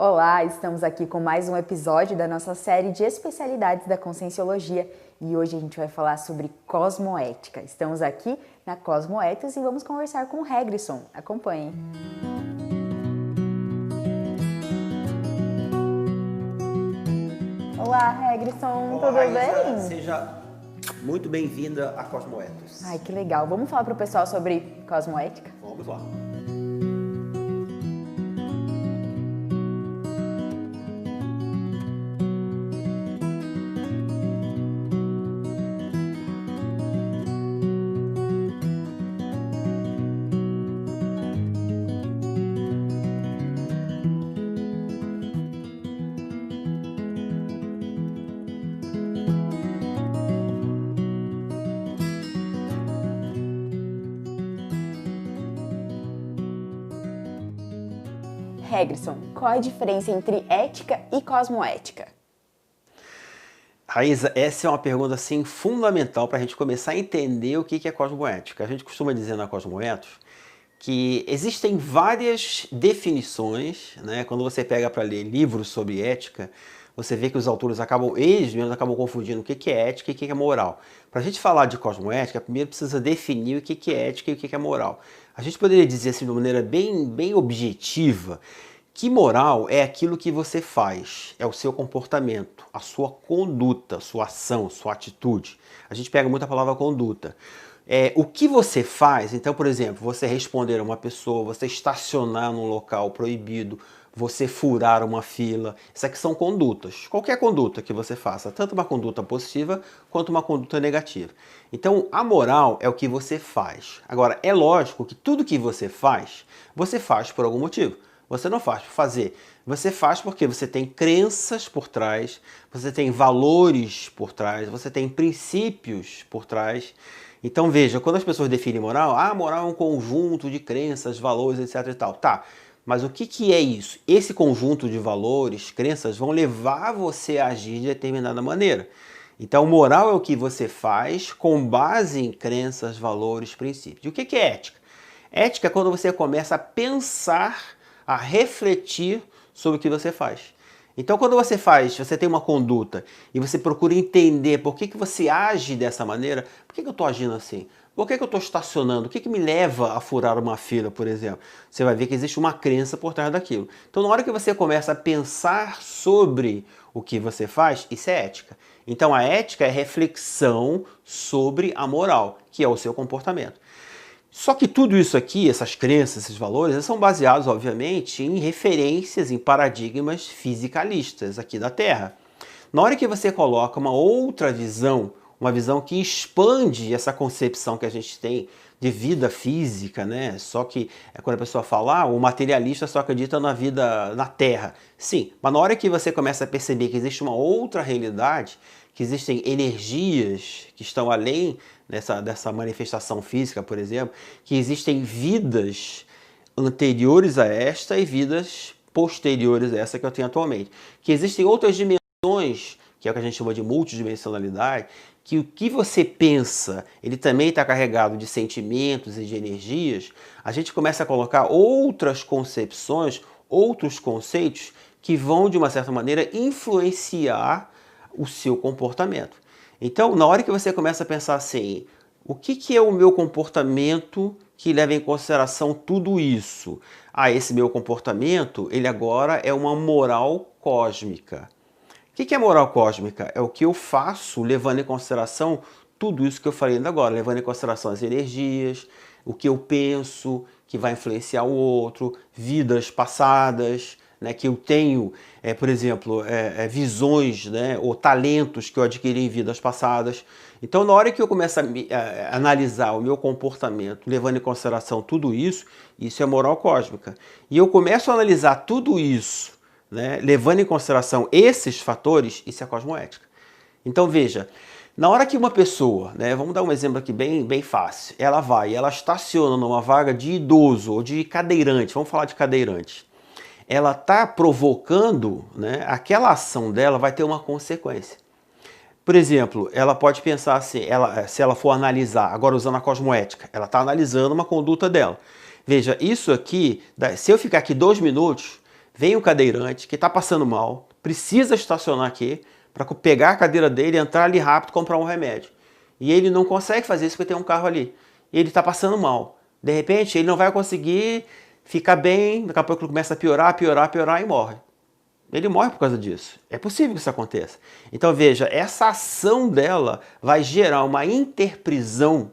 Olá, estamos aqui com mais um episódio da nossa série de especialidades da Conscienciologia e hoje a gente vai falar sobre cosmoética. Estamos aqui na Cosmoethos e vamos conversar com o Regrisson. Acompanhem. Olá, Regrisson, tudo bem? Seja muito bem-vinda a Cosmoethos. Ai, que legal. Vamos falar para o pessoal sobre cosmoética? Vamos lá. Regrisson, qual a diferença entre ética e cosmoética? Raíza, essa é uma pergunta assim, fundamental para a gente começar a entender o que é cosmoética. A gente costuma dizer na Cosmoethos que existem várias definições, né? Quando você pega para ler livros sobre ética, você vê que os autores eles mesmos acabam confundindo o que é ética e o que é moral. Para a gente falar de cosmoética, primeiro precisa definir o que é ética e o que é moral. A gente poderia dizer assim de uma maneira bem objetiva que moral é aquilo que você faz, é o seu comportamento, a sua conduta, sua ação, sua atitude. A gente pega muito a palavra conduta. O que você faz, então, por exemplo, você responder a uma pessoa, você estacionar num local proibido, você furar uma fila, isso aqui são condutas. Qualquer conduta que você faça, tanto uma conduta positiva quanto uma conduta negativa. Então, a moral é o que você faz. Agora, é lógico que tudo que você faz por algum motivo. Você não faz por fazer, você faz porque você tem crenças por trás, você tem valores por trás, você tem princípios por trás. Então veja, quando as pessoas definem moral, moral é um conjunto de crenças, valores, etc e tal. Tá, mas o que é isso? Esse conjunto de valores, crenças, vão levar você a agir de determinada maneira. Então moral é o que você faz com base em crenças, valores, princípios. E o que é ética? Ética é quando você começa a pensar, a refletir sobre o que você faz. Então, quando você tem uma conduta e você procura entender por que você age dessa maneira, por que eu estou agindo assim? Por que eu estou estacionando? O que me leva a furar uma fila, por exemplo? Você vai ver que existe uma crença por trás daquilo. Então, na hora que você começa a pensar sobre o que você faz, isso é ética. Então, a ética é reflexão sobre a moral, que é o seu comportamento. Só que tudo isso aqui, essas crenças, esses valores, eles são baseados, obviamente, em referências, em paradigmas fisicalistas aqui da Terra. Na hora que você coloca uma outra visão, uma visão que expande essa concepção que a gente tem de vida física, né? Só que quando a pessoa fala, o materialista só acredita na vida na Terra. Sim, mas na hora que você começa a perceber que existe uma outra realidade, que existem energias que estão além dessa manifestação física, por exemplo, que existem vidas anteriores a esta e vidas posteriores a essa que eu tenho atualmente. Que existem outras dimensões, que é o que a gente chama de multidimensionalidade, que o que você pensa, ele também está carregado de sentimentos e de energias. A gente começa a colocar outras concepções, outros conceitos que vão, de uma certa maneira, influenciar o seu comportamento. Então, na hora que você começa a pensar assim, o que é o meu comportamento que leva em consideração tudo isso? Esse meu comportamento, ele agora é uma moral cósmica. O que é moral cósmica? É o que eu faço levando em consideração tudo isso que eu falei ainda agora, levando em consideração as energias, o que eu penso, que vai influenciar o outro, vidas passadas, né, que eu tenho, por exemplo, visões, né, ou talentos que eu adquiri em vidas passadas. Então, na hora que eu começo a analisar o meu comportamento, levando em consideração tudo isso, isso é moral cósmica. E eu começo a analisar tudo isso, né, levando em consideração esses fatores, isso é cosmoética. Então, veja, na hora que uma pessoa, né, vamos dar um exemplo aqui bem fácil, ela estaciona numa vaga de idoso ou de cadeirante, vamos falar de cadeirante. Ela está provocando, né, aquela ação dela vai ter uma consequência. Por exemplo, ela pode pensar assim, se ela for analisar, agora usando a cosmoética, ela está analisando uma conduta dela. Veja, isso aqui, se eu ficar aqui 2 minutos, vem um cadeirante que está passando mal, precisa estacionar aqui para pegar a cadeira dele, entrar ali rápido e comprar um remédio. E ele não consegue fazer isso porque tem um carro ali. E ele está passando mal. De repente, ele não vai conseguir ficar bem, daqui a pouco ele começa a piorar, piorar, piorar e morre. Ele morre por causa disso. É possível que isso aconteça. Então veja, essa ação dela vai gerar uma interprisão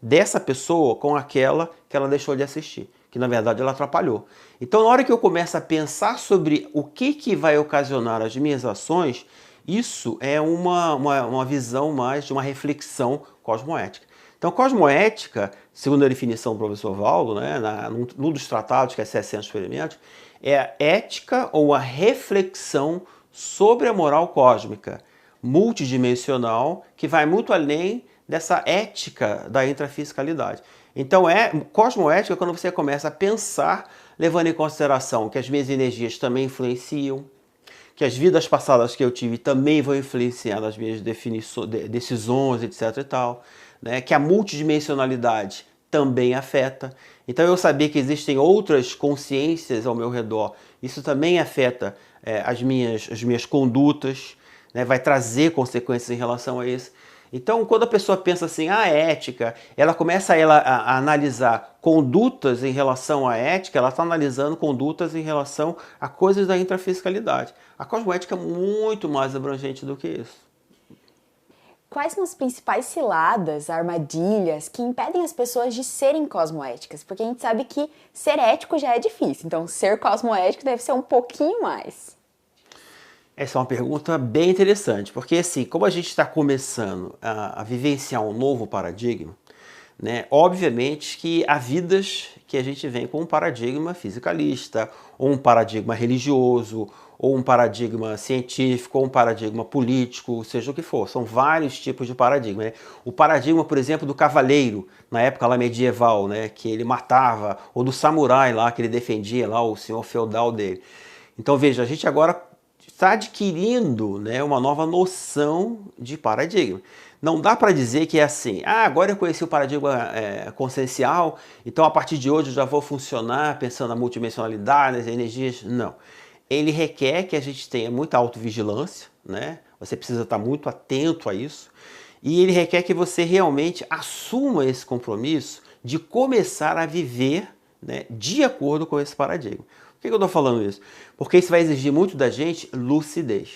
dessa pessoa com aquela que ela deixou de assistir, que na verdade ela atrapalhou. Então na hora que eu começo a pensar sobre o que vai ocasionar as minhas ações, isso é uma visão mais de uma reflexão cosmoética. Então cosmoética, segundo a definição do professor Valdo, né, num dos tratados que é 60 experimentos, é a ética ou a reflexão sobre a moral cósmica, multidimensional, que vai muito além dessa ética da intrafisicalidade. Então cosmoética quando você começa a pensar, levando em consideração que as minhas energias também influenciam, que as vidas passadas que eu tive também vão influenciar nas minhas decisões, etc e tal, né? Que a multidimensionalidade também afeta. Então eu saber que existem outras consciências ao meu redor, isso também afeta as minhas condutas, né? Vai trazer consequências em relação a isso. Então, quando a pessoa pensa assim, a ética, ela começa a analisar condutas em relação à ética, ela está analisando condutas em relação a coisas da intrafisicalidade. A cosmoética é muito mais abrangente do que isso. Quais são as principais ciladas, armadilhas que impedem as pessoas de serem cosmoéticas? Porque a gente sabe que ser ético já é difícil, então ser cosmoético deve ser um pouquinho mais. Essa é uma pergunta bem interessante, porque assim, como a gente está começando a vivenciar um novo paradigma, né, obviamente que há vidas que a gente vem com um paradigma fisicalista, ou um paradigma religioso, ou um paradigma científico, ou um paradigma político, seja o que for. São vários tipos de paradigma, né? O paradigma, por exemplo, do cavaleiro, na época lá medieval, né, que ele matava, ou do samurai lá, que ele defendia lá, o senhor feudal dele. Então veja, a gente agora está adquirindo, né, uma nova noção de paradigma. Não dá para dizer que é assim, agora eu conheci o paradigma consciencial, então a partir de hoje eu já vou funcionar pensando na multidimensionalidade, nas energias. Não. Ele requer que a gente tenha muita autovigilância, né? Você precisa estar muito atento a isso. E ele requer que você realmente assuma esse compromisso de começar a viver, né, de acordo com esse paradigma. Por que eu estou falando isso? Porque isso vai exigir muito da gente lucidez,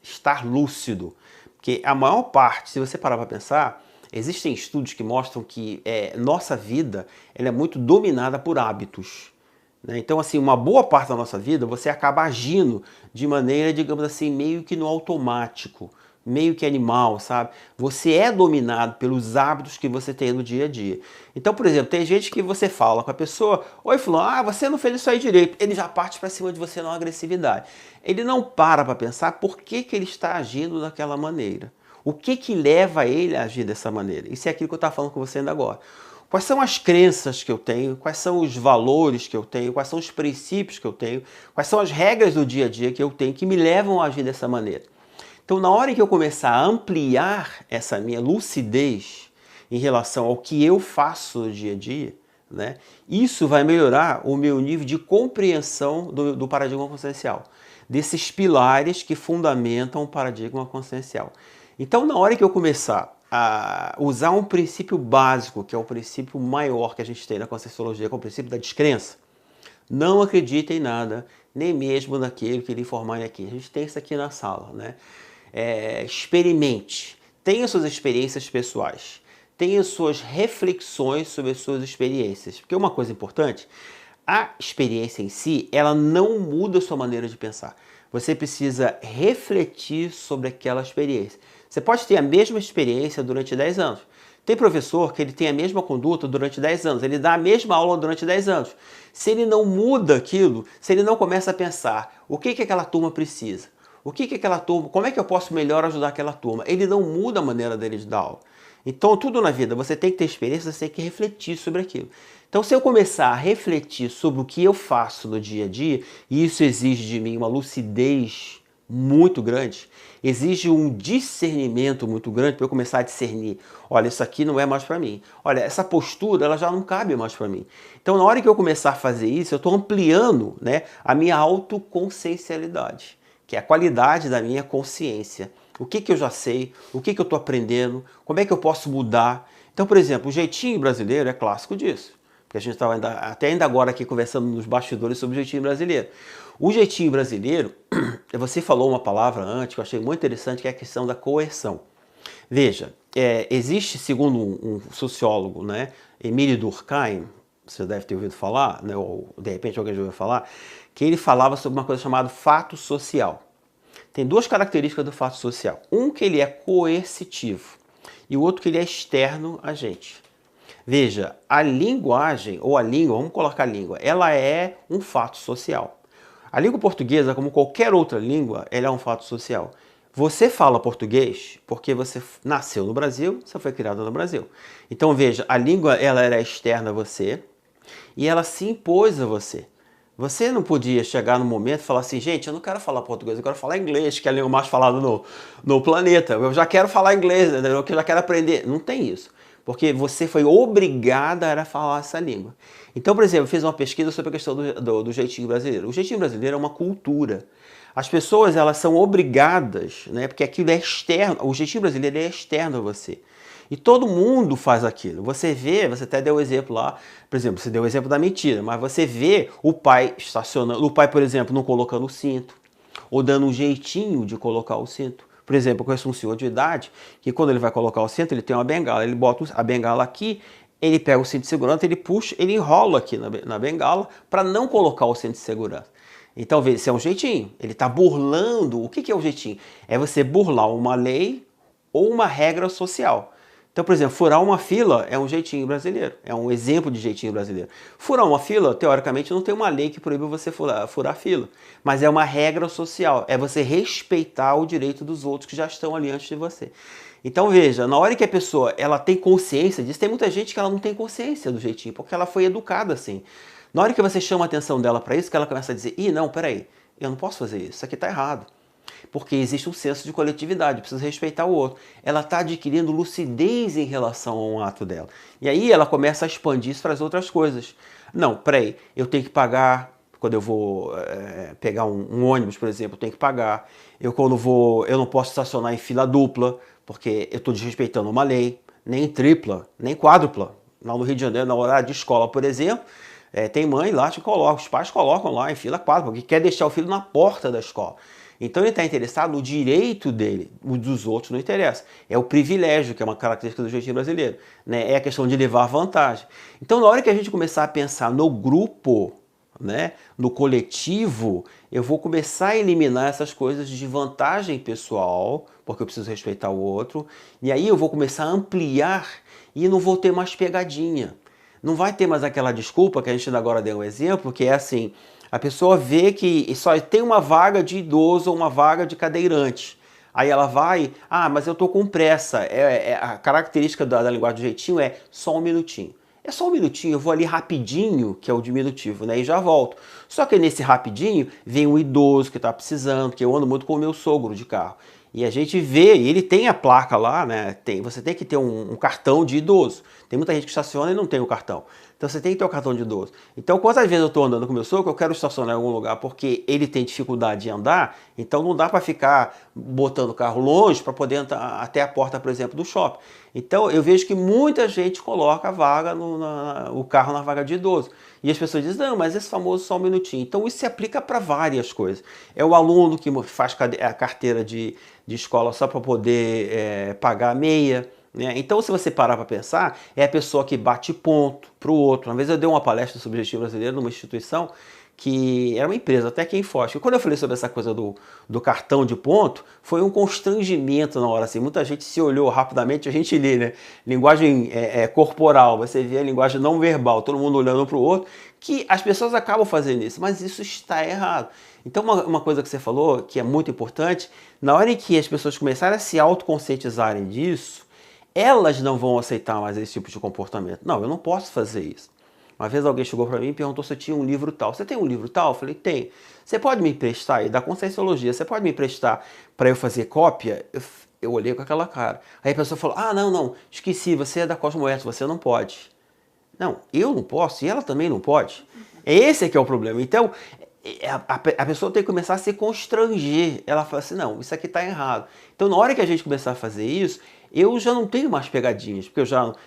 estar lúcido. Porque a maior parte, se você parar para pensar, existem estudos que mostram que nossa vida ela é muito dominada por hábitos. Né? Então, assim, uma boa parte da nossa vida você acaba agindo de maneira, digamos assim, meio que no automático, meio que animal, sabe? Você é dominado pelos hábitos que você tem no dia a dia. Então, por exemplo, tem gente que você fala com a pessoa, oi fulano, você não fez isso aí direito. Ele já parte para cima de você na agressividade. Ele não para pensar por que ele está agindo daquela maneira. O que leva ele a agir dessa maneira? Isso é aquilo que eu estava falando com você ainda agora. Quais são as crenças que eu tenho, quais são os valores que eu tenho, quais são os princípios que eu tenho, quais são as regras do dia a dia que eu tenho que me levam a agir dessa maneira. Então, na hora que eu começar a ampliar essa minha lucidez em relação ao que eu faço no dia a dia, né, isso vai melhorar o meu nível de compreensão do paradigma consciencial, desses pilares que fundamentam o paradigma consciencial. Então, na hora que eu começar a usar um princípio básico, que é o princípio maior que a gente tem na Conscienciologia, que é o princípio da descrença, não acredite em nada, nem mesmo naquilo que lhe informarem aqui. A gente tem isso aqui na sala, né? Experimente, tenha suas experiências pessoais, tenha suas reflexões sobre as suas experiências, porque uma coisa importante, a experiência em si, ela não muda a sua maneira de pensar. Você precisa refletir sobre aquela experiência. Você pode ter a mesma experiência durante 10 anos. Tem professor que ele tem a mesma conduta durante 10 anos, ele dá a mesma aula durante 10 anos. Se ele não muda aquilo, se ele não começa a pensar o que aquela turma precisa, o que aquela turma, como é que eu posso melhor ajudar aquela turma, ele não muda a maneira dele de dar aula. Então, tudo na vida, você tem que ter experiência, você tem que refletir sobre aquilo. Então, se eu começar a refletir sobre o que eu faço no dia a dia, e isso exige de mim uma lucidez muito grandes, exige um discernimento muito grande para eu começar a discernir. Olha, isso aqui não é mais para mim. Olha, essa postura ela já não cabe mais para mim. Então, na hora que eu começar a fazer isso, eu estou ampliando, né, a minha autoconsciencialidade, que é a qualidade da minha consciência. O que eu já sei, o que eu estou aprendendo, como é que eu posso mudar. Então, por exemplo, o jeitinho brasileiro é clássico disso. Porque a gente estava ainda agora aqui conversando nos bastidores sobre o jeitinho brasileiro. O jeitinho brasileiro, você falou uma palavra antes que eu achei muito interessante, que é a questão da coerção. Veja, existe, segundo um sociólogo, né, Emile Durkheim, você deve ter ouvido falar, né, ou de repente alguém já ouviu falar, que ele falava sobre uma coisa chamada fato social. Tem duas características do fato social. Um que ele é coercitivo e o outro que ele é externo a gente. Veja, a linguagem, ou a língua, vamos colocar a língua, ela é um fato social. A língua portuguesa, como qualquer outra língua, ela é um fato social. Você fala português porque você nasceu no Brasil, você foi criado no Brasil. Então veja, a língua ela era externa a você e ela se impôs a você. Você não podia chegar no momento e falar assim, gente, eu não quero falar português, eu quero falar inglês, que é a língua mais falada no planeta. Eu já quero falar inglês, eu já quero aprender. Não tem isso. Porque você foi obrigada a falar essa língua. Então, por exemplo, eu fiz uma pesquisa sobre a questão do jeitinho brasileiro. O jeitinho brasileiro é uma cultura. As pessoas elas são obrigadas, né, porque aquilo é externo, o jeitinho brasileiro é externo a você. E todo mundo faz aquilo. Você vê, você até deu o exemplo lá, por exemplo, você deu o exemplo da mentira, mas você vê o pai estacionando, o pai, por exemplo, não colocando o cinto, ou dando um jeitinho de colocar o cinto. Por exemplo, eu conheço um senhor de idade que quando ele vai colocar o cinto, ele tem uma bengala, ele bota a bengala aqui, ele pega o cinto de segurança, ele puxa, ele enrola aqui na bengala para não colocar o cinto de segurança. Então, veja, isso é um jeitinho. Ele está burlando. O que é o jeitinho? É você burlar uma lei ou uma regra social. Então, por exemplo, furar uma fila é um jeitinho brasileiro. É um exemplo de jeitinho brasileiro. Furar uma fila, teoricamente, não tem uma lei que proíbe você furar fila. Mas é uma regra social. É você respeitar o direito dos outros que já estão ali antes de você. Então, veja, na hora que a pessoa ela tem consciência disso, tem muita gente que ela não tem consciência do jeitinho, porque ela foi educada assim. Na hora que você chama a atenção dela para isso, que ela começa a dizer, não, peraí, eu não posso fazer isso aqui está errado. Porque existe um senso de coletividade, precisa respeitar o outro. Ela está adquirindo lucidez em relação a um ato dela. E aí ela começa a expandir isso para as outras coisas. Não, peraí, eu tenho que pagar, quando eu vou pegar um ônibus, por exemplo, eu tenho que pagar. Eu não posso estacionar em fila dupla, porque eu estou desrespeitando uma lei, nem tripla, nem quádrupla. Lá no Rio de Janeiro, na horário de escola, por exemplo, tem mãe lá que coloca, os pais colocam lá em fila quádrupla, porque quer deixar o filho na porta da escola. Então ele está interessado no direito dele, o dos outros não interessa. É o privilégio, que é uma característica do jeitinho brasileiro. Né? É a questão de levar vantagem. Então na hora que a gente começar a pensar no grupo, né, no coletivo, eu vou começar a eliminar essas coisas de vantagem pessoal, porque eu preciso respeitar o outro, e aí eu vou começar a ampliar e não vou ter mais pegadinha. Não vai ter mais aquela desculpa que a gente agora deu um exemplo, que é assim, a pessoa vê que só tem uma vaga de idoso ou uma vaga de cadeirante. Aí ela vai, mas eu tô com pressa. A característica da linguagem do jeitinho é só um minutinho. É só um minutinho, eu vou ali rapidinho, que é o diminutivo, né? E já volto. Só que nesse rapidinho vem um idoso que está precisando, que eu ando muito com o meu sogro de carro. E a gente vê, ele tem a placa lá, né? Você tem que ter um cartão de idoso. Tem muita gente que estaciona e não tem o cartão. Então você tem que ter o cartão de idoso. Então quantas vezes eu estou andando com o meu sogro, eu quero estacionar em algum lugar porque ele tem dificuldade de andar, então não dá para ficar botando o carro longe para poder entrar até a porta, por exemplo, do shopping. Então eu vejo que muita gente coloca a vaga, o carro na vaga de idoso. E as pessoas dizem, não, mas esse famoso só um minutinho. Então isso se aplica para várias coisas. É o aluno que faz a carteira de escola só para poder pagar a meia. Né? Então, se você parar para pensar, é a pessoa que bate ponto para o outro. Uma vez eu dei uma palestra sobre o jeitinho brasileiro numa instituição que era uma empresa, até aqui em Foz. E quando eu falei sobre essa coisa do cartão de ponto, foi um constrangimento na hora. Assim. Muita gente se olhou rapidamente, a gente lê, né? Linguagem corporal, você vê a linguagem não verbal, todo mundo olhando para o outro, que as pessoas acabam fazendo isso, mas isso está errado. Então, uma coisa que você falou, que é muito importante, na hora em que as pessoas começarem a se autoconscientizarem disso, elas não vão aceitar mais esse tipo de comportamento. Não, eu não posso fazer isso. Uma vez alguém chegou para mim e perguntou se eu tinha um livro tal. Você tem um livro tal? Eu falei, tem. Você pode me emprestar aí, da Conscienciologia, você pode me emprestar para eu fazer cópia? Eu olhei com aquela cara. Aí a pessoa falou, não, esqueci, você é da Cosmoética, você não pode. Não, eu não posso e ela também não pode. Esse é que é o problema. Então, a pessoa tem que começar a se constranger. Ela fala assim, não, isso aqui está errado. Então, na hora que a gente começar a fazer isso, eu já não tenho mais pegadinhas, porque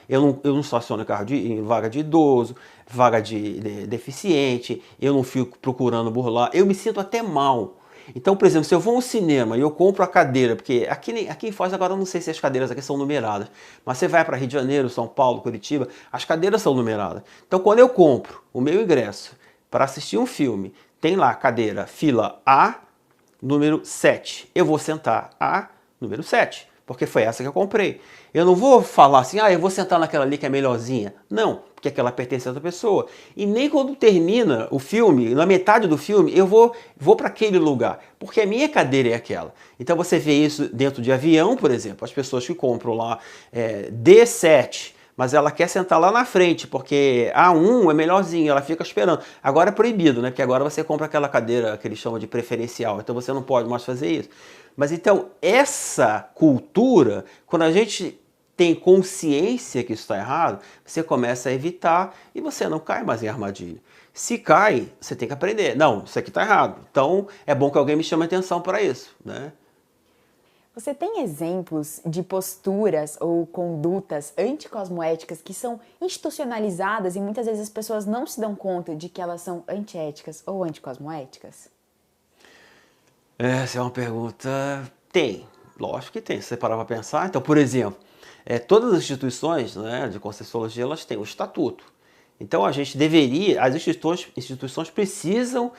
eu não estaciono carro em vaga de idoso, vaga de deficiente, eu não fico procurando burlar, eu me sinto até mal. Então, por exemplo, se eu vou ao cinema e eu compro a cadeira, porque aqui em Foz agora eu não sei se as cadeiras aqui são numeradas, mas você vai para Rio de Janeiro, São Paulo, Curitiba, as cadeiras são numeradas. Então, quando eu compro o meu ingresso para assistir um filme, tem lá a cadeira fila A, número 7. Eu vou sentar a número 7, porque foi essa que eu comprei. Eu não vou falar assim, eu vou sentar naquela ali que é melhorzinha. Não, porque aquela pertence a outra pessoa. E nem quando termina o filme, na metade do filme, eu vou para aquele lugar, porque a minha cadeira é aquela. Então você vê isso dentro de avião, por exemplo, as pessoas que compram lá D7, mas ela quer sentar lá na frente, porque A1 é melhorzinho, ela fica esperando. Agora é proibido, né? Porque agora você compra aquela cadeira que eles chamam de preferencial, então você não pode mais fazer isso. Mas então, essa cultura, quando a gente tem consciência que isso está errado, você começa a evitar e você não cai mais em armadilha. Se cai, você tem que aprender. Não, isso aqui está errado. Então, é bom que alguém me chame atenção para isso, né? Você tem exemplos de posturas ou condutas anticosmoéticas que são institucionalizadas e muitas vezes as pessoas não se dão conta de que elas são antiéticas ou anticosmoéticas? Essa é uma pergunta... Tem, lógico que tem, se você parar para pensar. Então, por exemplo, todas as instituições, né, de Conscienciologia, elas têm o estatuto. Então, as instituições precisam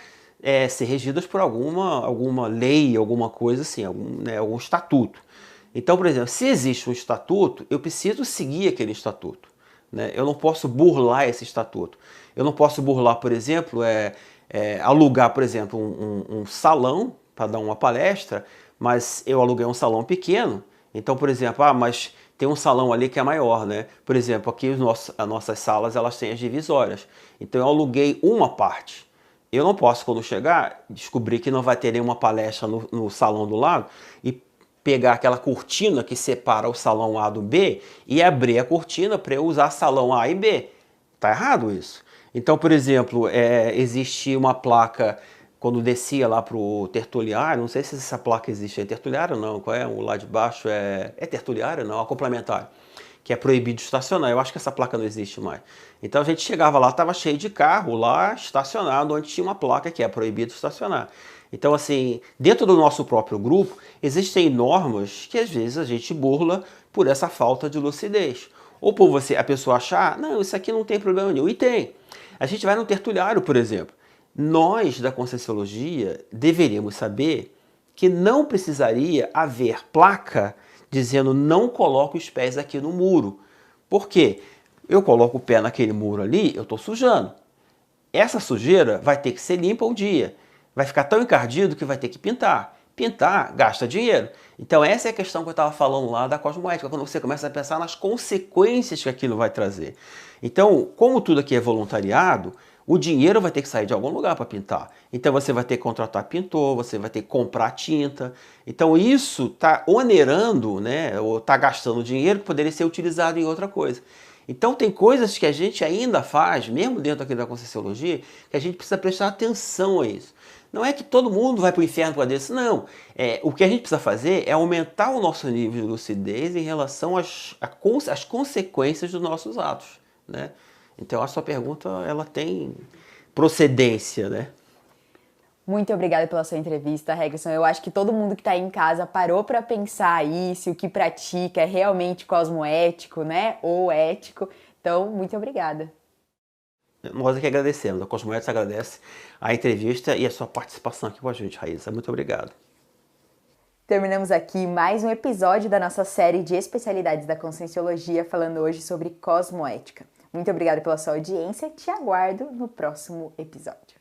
ser regidas por alguma lei, alguma coisa assim, algum estatuto. Então, por exemplo, se existe um estatuto, eu preciso seguir aquele estatuto, né? Eu não posso burlar esse estatuto. Eu não posso burlar, por exemplo, alugar, por exemplo, um salão para dar uma palestra, mas eu aluguei um salão pequeno. Então, por exemplo, mas tem um salão ali que é maior, né? Por exemplo, aqui as nossas salas elas têm as divisórias. Então eu aluguei uma parte. Eu não posso, quando chegar, descobrir que não vai ter nenhuma palestra no salão do lado e pegar aquela cortina que separa o salão A do B e abrir a cortina para eu usar salão A e B. Tá errado isso. Então, por exemplo, existe uma placa quando descia lá para o Tertuliário, não sei se essa placa existe, é Tertuliário não, qual é? O lá de baixo é Tertuliário não, é complementar, que é proibido estacionar, eu acho que essa placa não existe mais. Então a gente chegava lá, estava cheio de carro lá estacionado, onde tinha uma placa que é proibido estacionar. Então assim, dentro do nosso próprio grupo, existem normas que às vezes a gente burla por essa falta de lucidez. Ou por a pessoa achar, não, isso aqui não tem problema nenhum, e tem. A gente vai no Tertuliário, por exemplo. Nós, da Conscienciologia, deveríamos saber que não precisaria haver placa dizendo não coloque os pés aqui no muro. Por quê? Eu coloco o pé naquele muro ali, eu estou sujando. Essa sujeira vai ter que ser limpa um dia. Vai ficar tão encardido que vai ter que pintar. Pintar gasta dinheiro. Então essa é a questão que eu estava falando lá da cosmoética, quando você começa a pensar nas consequências que aquilo vai trazer. Então, como tudo aqui é voluntariado, o dinheiro vai ter que sair de algum lugar para pintar. Então você vai ter que contratar pintor, você vai ter que comprar tinta. Então isso está onerando, né, ou está gastando dinheiro que poderia ser utilizado em outra coisa. Então tem coisas que a gente ainda faz, mesmo dentro aqui da Conscienciologia, que a gente precisa prestar atenção a isso. Não é que todo mundo vai para o inferno por causa disso, não. O que a gente precisa fazer é aumentar o nosso nível de lucidez em relação às consequências dos nossos atos, né? Então a sua pergunta ela tem procedência, né? Muito obrigada pela sua entrevista, Regson. Eu acho que todo mundo que está aí em casa parou para pensar aí se o que pratica é realmente cosmoético, né? Ou ético. Então, muito obrigada. Nós é que agradecemos. A Cosmoética agradece a entrevista e a sua participação aqui com a gente, Raíssa. Muito obrigado. Terminamos aqui mais um episódio da nossa série de especialidades da Conscienciologia, falando hoje sobre cosmoética. Muito obrigada pela sua audiência. Te aguardo no próximo episódio.